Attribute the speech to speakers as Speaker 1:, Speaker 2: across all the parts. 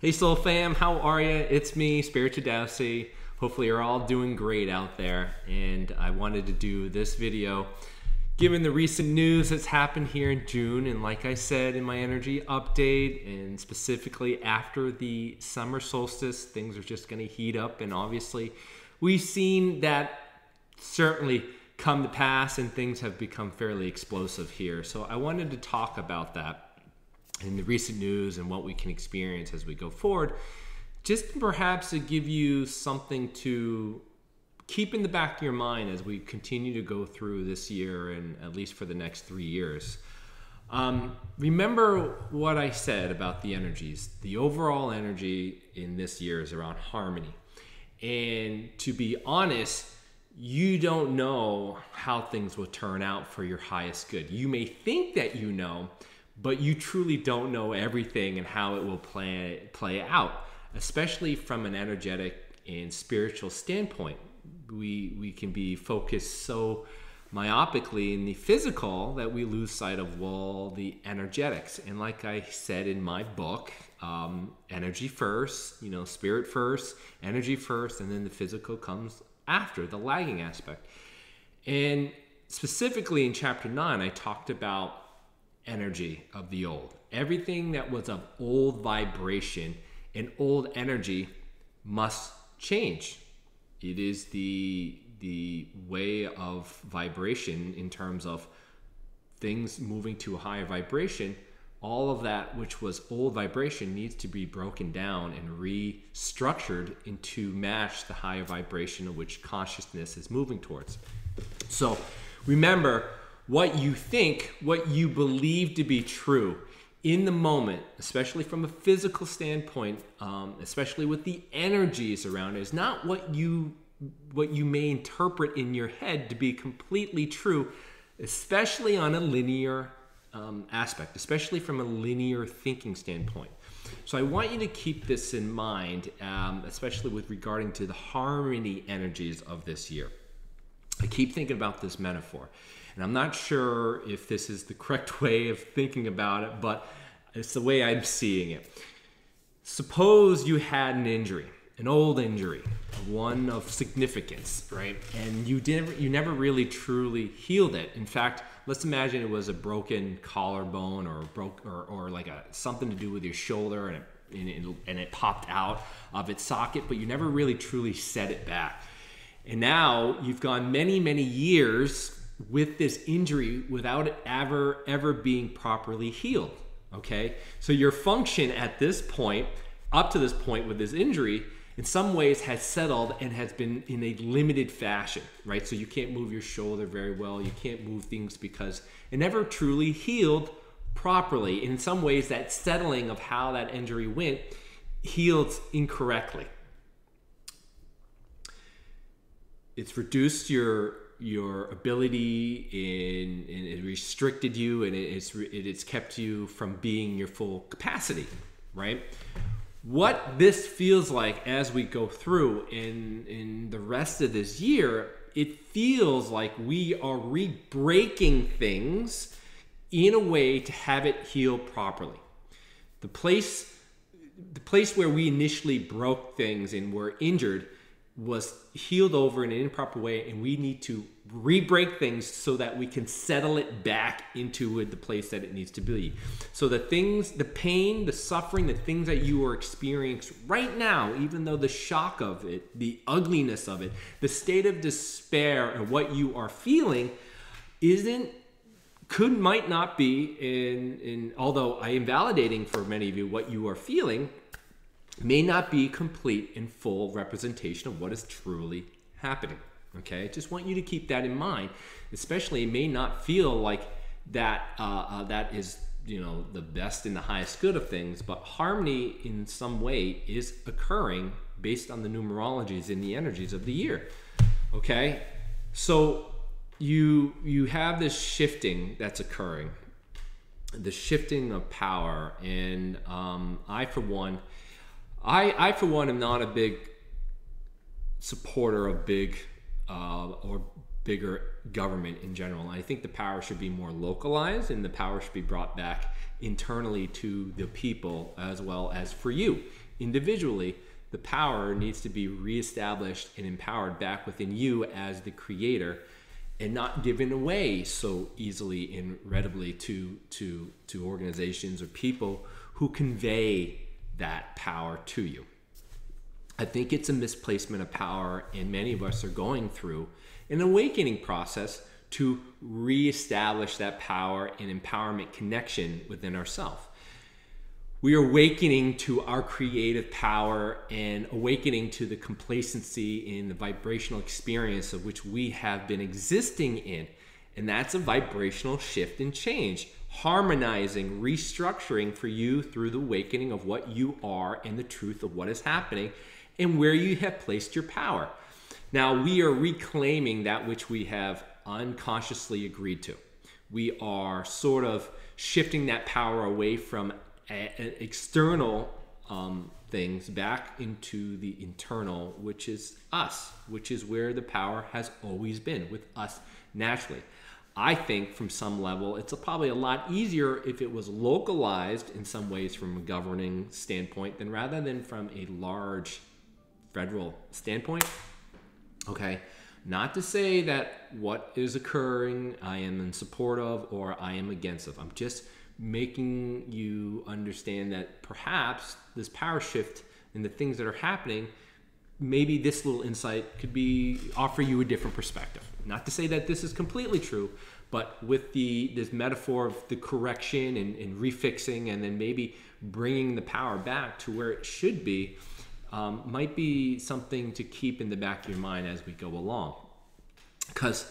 Speaker 1: Hey Soul Fam, how are you? It's me, Spiritual Dowsey. Hopefully you're all doing great out there. And I wanted to do this video given the recent news that's happened here in June. And like I said in my energy update, and specifically after the summer solstice, things are just going to heat up. And obviously we've seen that certainly come to pass, and things have become fairly explosive here. So I wanted to talk about that in the recent news and what we can experience as we go forward, just perhaps to give you something to keep in the back of your mind as we continue to go through this year and at least for the next 3 years. Remember what I said about the energies. The overall energy in this year is around harmony. And to be honest, you don't know how things will turn out for your highest good. You may think that you know, but you truly don't know everything and how it will play out, especially from an energetic and spiritual standpoint. We can be focused so myopically in the physical that we lose sight of all the energetics. And like I said in my book, energy first, spirit first, energy first, and then the physical comes after, the lagging aspect. And specifically in chapter 9, I talked about energy of the old. Everything that was of old vibration and old energy must change. It is the way of vibration in terms of things moving to a higher vibration. All of that which was old vibration needs to be broken down and restructured into match the higher vibration of which consciousness is moving towards. So remember, what you think, what you believe to be true in the moment, especially from a physical standpoint, especially with the energies around it, is not what you may interpret in your head to be completely true, especially on a linear aspect, especially from a linear thinking standpoint. So I want you to keep this in mind, especially with regarding to the harmony energies of this year. I keep thinking about this metaphor. And I'm not sure if this is the correct way of thinking about it, but it's the way I'm seeing it. Suppose you had an injury, an old injury, one of significance, right? And you never really truly healed it. In fact, let's imagine it was a broken collarbone or like something to do with your shoulder, and it popped out of its socket, but you never really truly set it back. And now you've gone many, many years with this injury without it ever being properly healed, okay? So your function at this point, up to this point with this injury, in some ways has settled and has been in a limited fashion, right? So you can't move your shoulder very well, you can't move things because it never truly healed properly. In some ways, that settling of how that injury went healed incorrectly. It's reduced your ability, and it restricted you, and it's kept you from being your full capacity, right? What this feels like as we go through in the rest of this year, it feels like we are re-breaking things in a way to have it heal properly. The place where we initially broke things and were injured was healed over in an improper way, and we need to re-break things so that we can settle it back into the place that it needs to be. So the things, the pain, the suffering, the things that you are experiencing right now, even though the shock of it, the ugliness of it, the state of despair and what you are feeling might not be although I am validating for many of you what you are feeling, may not be complete and full representation of what is truly happening. Okay, I just want you to keep that in mind. Especially, it may not feel like that that is the best and the highest good of things, but harmony in some way is occurring based on the numerologies and the energies of the year. Okay, so you have this shifting that's occurring, the shifting of power, and I for one am not a big supporter of big or bigger government in general. I think the power should be more localized, and the power should be brought back internally to the people as well as for you. individually, the power needs to be reestablished and empowered back within you as the creator, and not given away so easily and readily to organizations or people who convey that power to you. I think it's a misplacement of power, and many of us are going through an awakening process to reestablish that power and empowerment connection within ourselves. We are awakening to our creative power and awakening to the complacency in the vibrational experience of which we have been existing in. And that's a vibrational shift and change, harmonizing, restructuring for you through the awakening of what you are and the truth of what is happening and where you have placed your power. Now, we are reclaiming that which we have unconsciously agreed to. We are sort of shifting that power away from external things back into the internal, which is us, which is where the power has always been, with us naturally. I think from some level, it's probably a lot easier if it was localized in some ways from a governing standpoint than rather than from a large federal standpoint. Okay, not to say that what is occurring I am in support of or I am against of. I'm just making you understand that perhaps this power shift and the things that are happening, maybe this little insight could offer you a different perspective. Not to say that this is completely true, but with this metaphor of the correction and refixing, and then maybe bringing the power back to where it should be, might be something to keep in the back of your mind as we go along. Because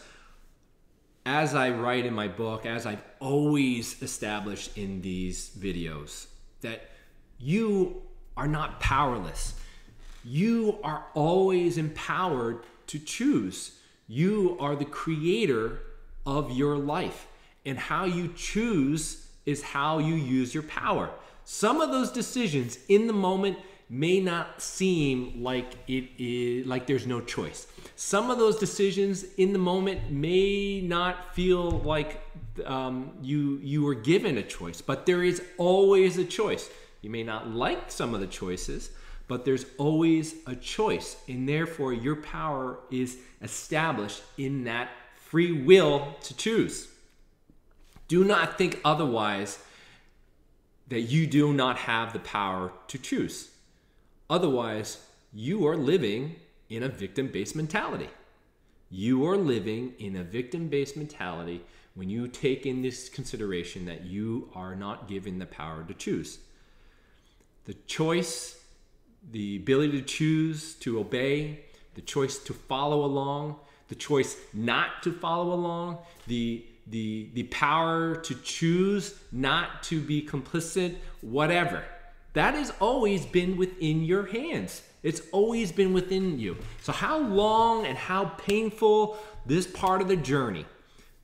Speaker 1: as I write in my book, as I've always established in these videos, that you are not powerless. You are always empowered to choose. You are the creator of your life. And how you choose is how you use your power. Some of those decisions in the moment may not seem like there's no choice. Some of those decisions in the moment may not feel like you were given a choice, but there is always a choice. You may not like some of the choices, but there's always a choice, and therefore your power is established in that free will to choose. Do not think otherwise, that you do not have the power to choose. Otherwise, you are living in a victim-based mentality. You are living in a victim-based mentality when you take in this consideration that you are not given the power to choose. The choice, the ability to choose, to obey, the choice to follow along, the choice not to follow along, the power to choose not to be complicit, whatever. That has always been within your hands. It's always been within you. So how long and how painful this part of the journey,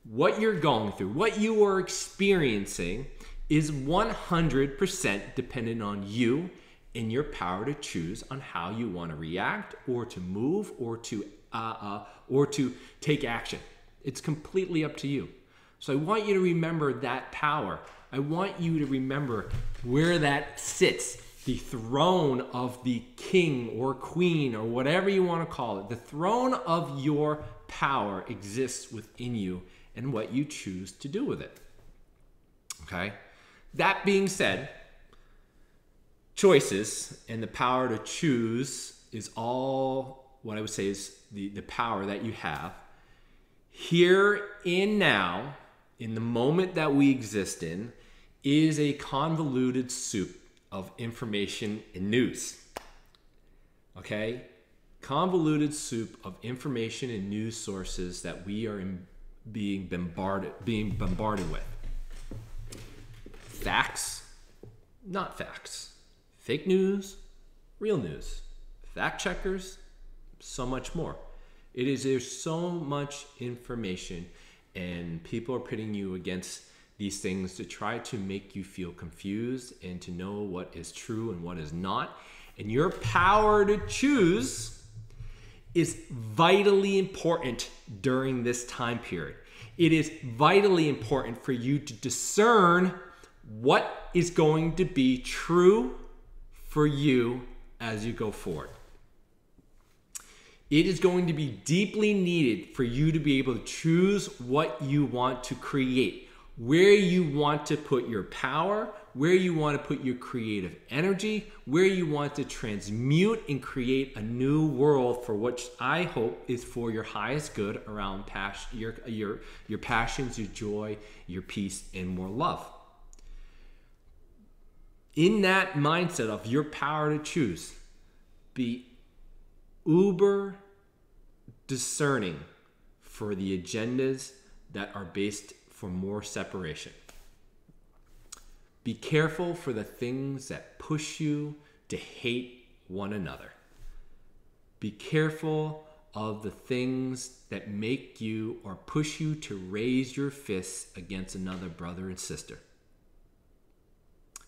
Speaker 1: what you're going through, what you are experiencing, is 100% dependent on you and your power to choose on how you want to react or to move or to take action. It's completely up to you. So I want you to remember that power. I want you to remember where that sits, the throne of the king or queen or whatever you want to call it. The throne of your power exists within you and what you choose to do with it. Okay? That being said, choices and the power to choose is all what I would say is the power that you have. Here and now, in the moment that we exist in, is a convoluted soup of information and news. Okay? Convoluted soup of information and news sources that we are being bombarded with. Facts, not facts. Fake news, real news. Fact checkers, so much more. There's so much information, and people are pitting you against these things to try to make you feel confused and to know what is true and what is not. And your power to choose is vitally important during this time period. It is vitally important for you to discern what is going to be true for you as you go forward. It is going to be deeply needed for you to be able to choose what you want to create, where you want to put your power, where you want to put your creative energy, where you want to transmute and create a new world for which I hope is for your highest good around your passions, your joy, your peace, and more love. In that mindset of your power to choose, be uber discerning for the agendas that are based for more separation. Be careful for the things that push you to hate one another. Be careful of the things that make you or push you to raise your fists against another brother and sister.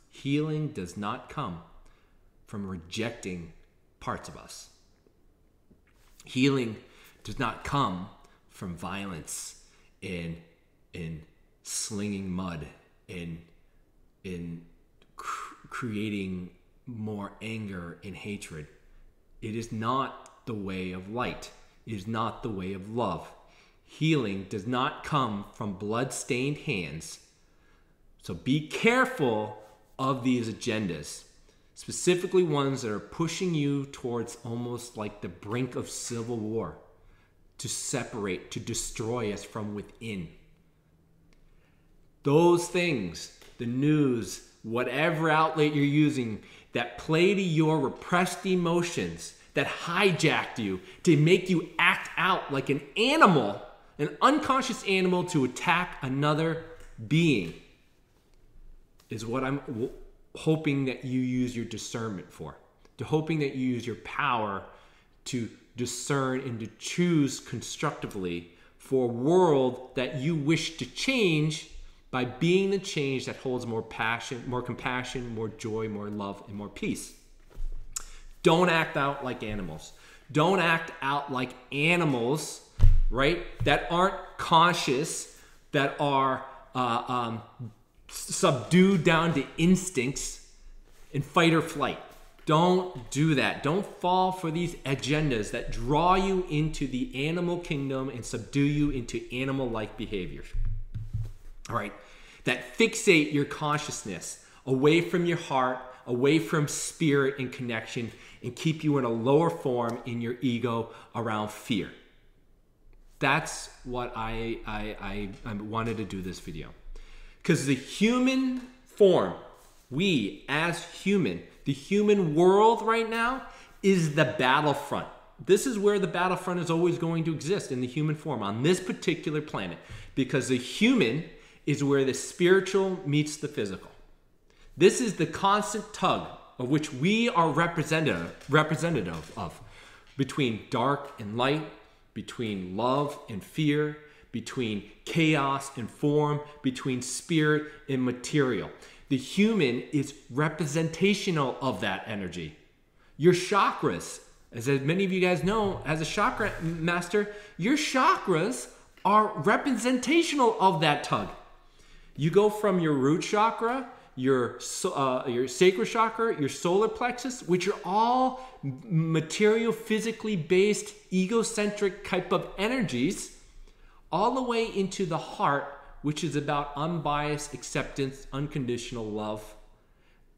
Speaker 1: Healing does not come from rejecting parts of us. Healing does not come from violence and slinging mud and creating more anger and hatred. It is not the way of light. It is not the way of love. Healing does not come from blood-stained hands. So be careful of these agendas, specifically ones that are pushing you towards almost like the brink of civil war, to separate, to destroy us from within. Those things, the news, whatever outlet you're using, that play to your repressed emotions, that hijacked you to make you act out like an animal, an unconscious animal to attack another being, is what I'm hoping that you use your discernment for. Hoping that you use your power to discern and to choose constructively for a world that you wish to change by being the change that holds more passion, more compassion, more joy, more love, and more peace. Don't act out like animals. Don't act out like animals, right? That aren't conscious, that are subdued down to instincts in fight or flight. Don't do that. Don't fall for these agendas that draw you into the animal kingdom and subdue you into animal-like behaviors. All right, that fixate your consciousness away from your heart, away from spirit and connection, and keep you in a lower form in your ego around fear. That's what I wanted to do this video. Because the human form, we as human, the human world right now is the battlefront. This is where the battlefront is always going to exist, in the human form on this particular planet, because the human is where the spiritual meets the physical. This is the constant tug of which we are representative of, between dark and light, between love and fear, between chaos and form, between spirit and material. The human is representational of that energy. Your chakras, as many of you guys know, as a chakra master, your chakras are representational of that tug. You go from your root chakra, your sacral chakra, your solar plexus, which are all material, physically based, egocentric type of energies, all the way into the heart, which is about unbiased acceptance, unconditional love,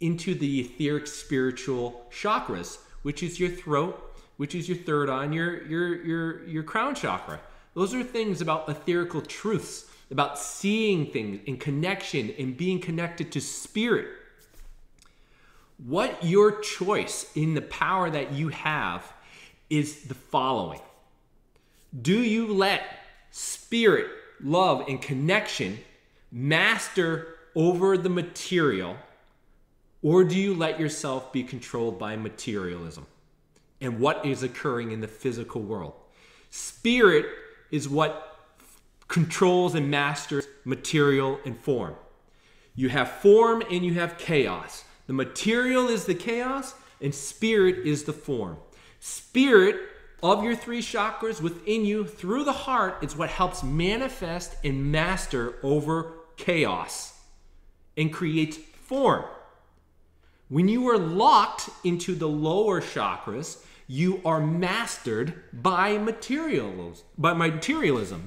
Speaker 1: into the etheric spiritual chakras, which is your throat, which is your third eye, and your crown chakra. Those are things about etherical truths, about seeing things in connection and being connected to spirit. What your choice in the power that you have is the following. Do you let spirit, love, and connection master over the material, or do you let yourself be controlled by materialism and what is occurring in the physical world? Spirit is what controls and masters material and form. You have form and you have chaos. The material is the chaos and spirit is the form. Spirit of your three chakras within you through the heart is what helps manifest and master over chaos and creates form. When you are locked into the lower chakras, you are mastered by materialism.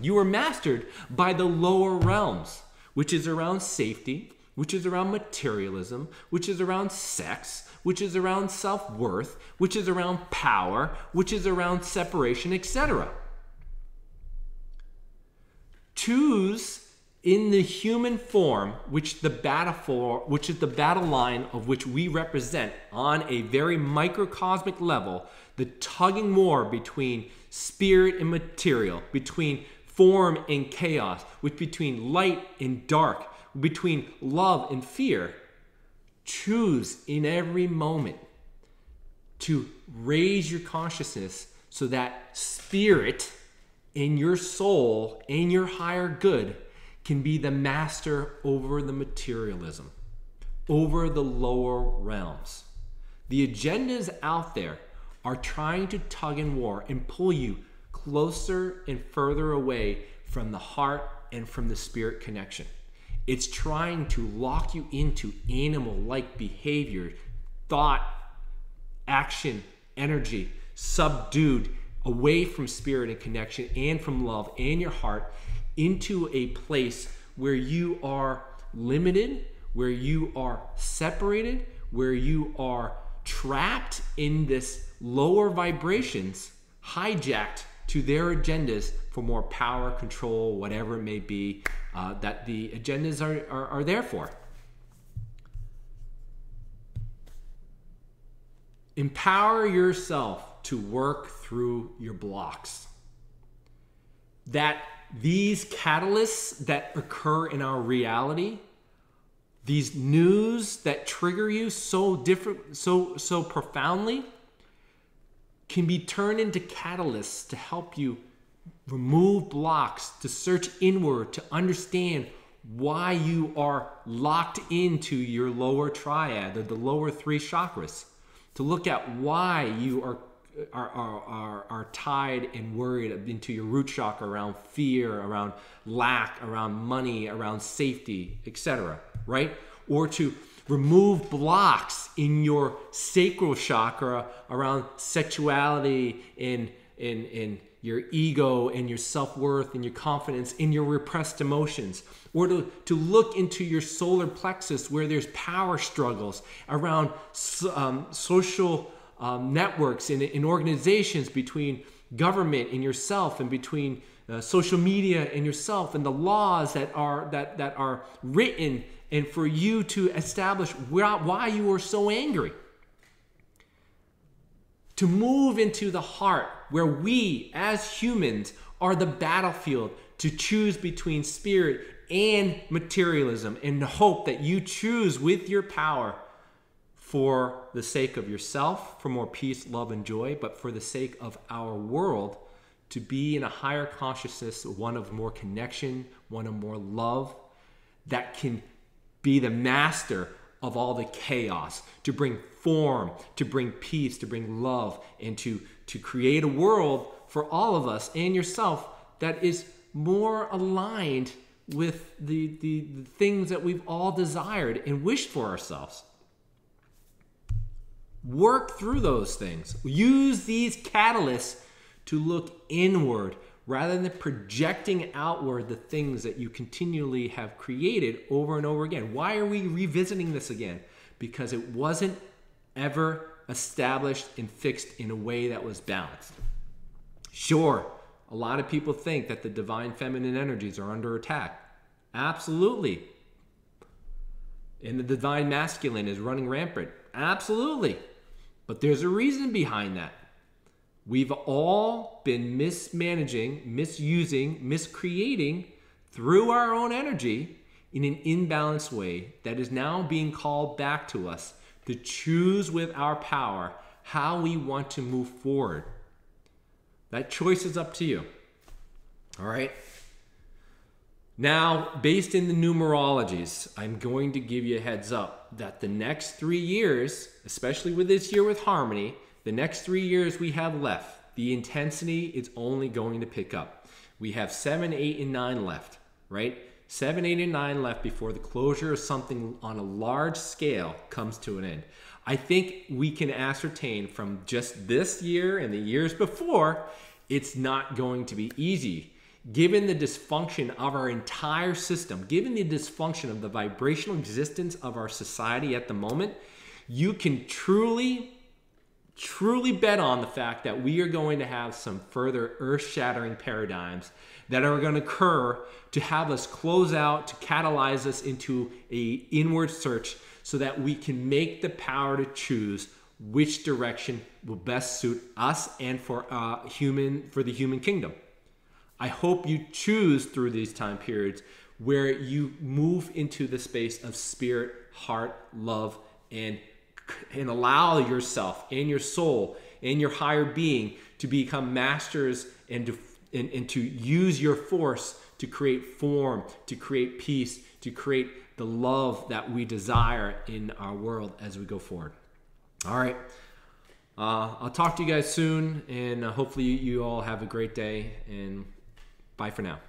Speaker 1: You are mastered by the lower realms, which is around safety, which is around materialism, which is around sex, which is around self-worth, which is around power, which is around separation, etc. Choose in the human form, which is the battle line of which we represent on a very microcosmic level, the tugging war between spirit and material, between form and chaos, between light and dark, between love and fear. Choose in every moment to raise your consciousness so that spirit in your soul and your higher good can be the master over the materialism, over the lower realms. The agendas out there are trying to tug and war and pull you closer and further away from the heart and from the spirit connection. It's trying to lock you into animal-like behavior, thought, action, energy, subdued, away from spirit and connection and from love and your heart, into a place where you are limited, where you are separated, where you are trapped in this lower vibrations, hijacked to their agendas for more power, control, whatever it may be, that the agendas are there for. Empower yourself to work through your blocks. That these catalysts that occur in our reality, these news that trigger you so profoundly, can be turned into catalysts to help you remove blocks, to search inward, to understand why you are locked into your lower triad, or the lower three chakras, to look at why you are tied and worried into your root chakra around fear, around lack, around money, around safety, etc. Right? Or to remove blocks in your sacral chakra around sexuality and your ego and your self-worth and your confidence in your repressed emotions. Or to look into your solar plexus where there's power struggles around social networks in organizations, between government and yourself, and between social media and yourself, and the laws that are written, and for you to establish why you are so angry. To move into the heart where we as humans are the battlefield, to choose between spirit and materialism, and to hope that you choose with your power for the sake of yourself, for more peace, love, and joy, but for the sake of our world, to be in a higher consciousness, one of more connection, one of more love, that can be the master of all the chaos, to bring form, to bring peace, to bring love, and to create a world for all of us and yourself that is more aligned with the things that we've all desired and wished for ourselves. Work through those things. Use these catalysts to look inward rather than projecting outward the things that you continually have created over and over again. Why are we revisiting this again? Because it wasn't ever established and fixed in a way that was balanced. Sure, a lot of people think that the divine feminine energies are under attack. Absolutely. And the divine masculine is running rampant. Absolutely. But there's a reason behind that. We've all been mismanaging, misusing, miscreating through our own energy in an imbalanced way that is now being called back to us to choose with our power how we want to move forward. That choice is up to you. All right? Now, based in the numerologies, I'm going to give you a heads up that the next 3 years, especially with this year with harmony, the next 3 years we have left, the intensity is only going to pick up. We have 7, 8, and 9 left, right? 7, 8, and 9 left before the closure of something on a large scale comes to an end. I think we can ascertain from just this year and the years before, it's not going to be easy. Given the dysfunction of our entire system, given the dysfunction of the vibrational existence of our society at the moment, you can truly bet on the fact that we are going to have some further earth-shattering paradigms that are going to occur to have us close out, to catalyze us into a inward search so that we can make the power to choose which direction will best suit us and for the human kingdom. I hope you choose through these time periods where you move into the space of spirit, heart, love, and allow yourself and your soul and your higher being to become masters and to use your force to create form, to create peace, to create the love that we desire in our world as we go forward. All right. I'll talk to you guys soon, and hopefully you all have a great day, and bye for now.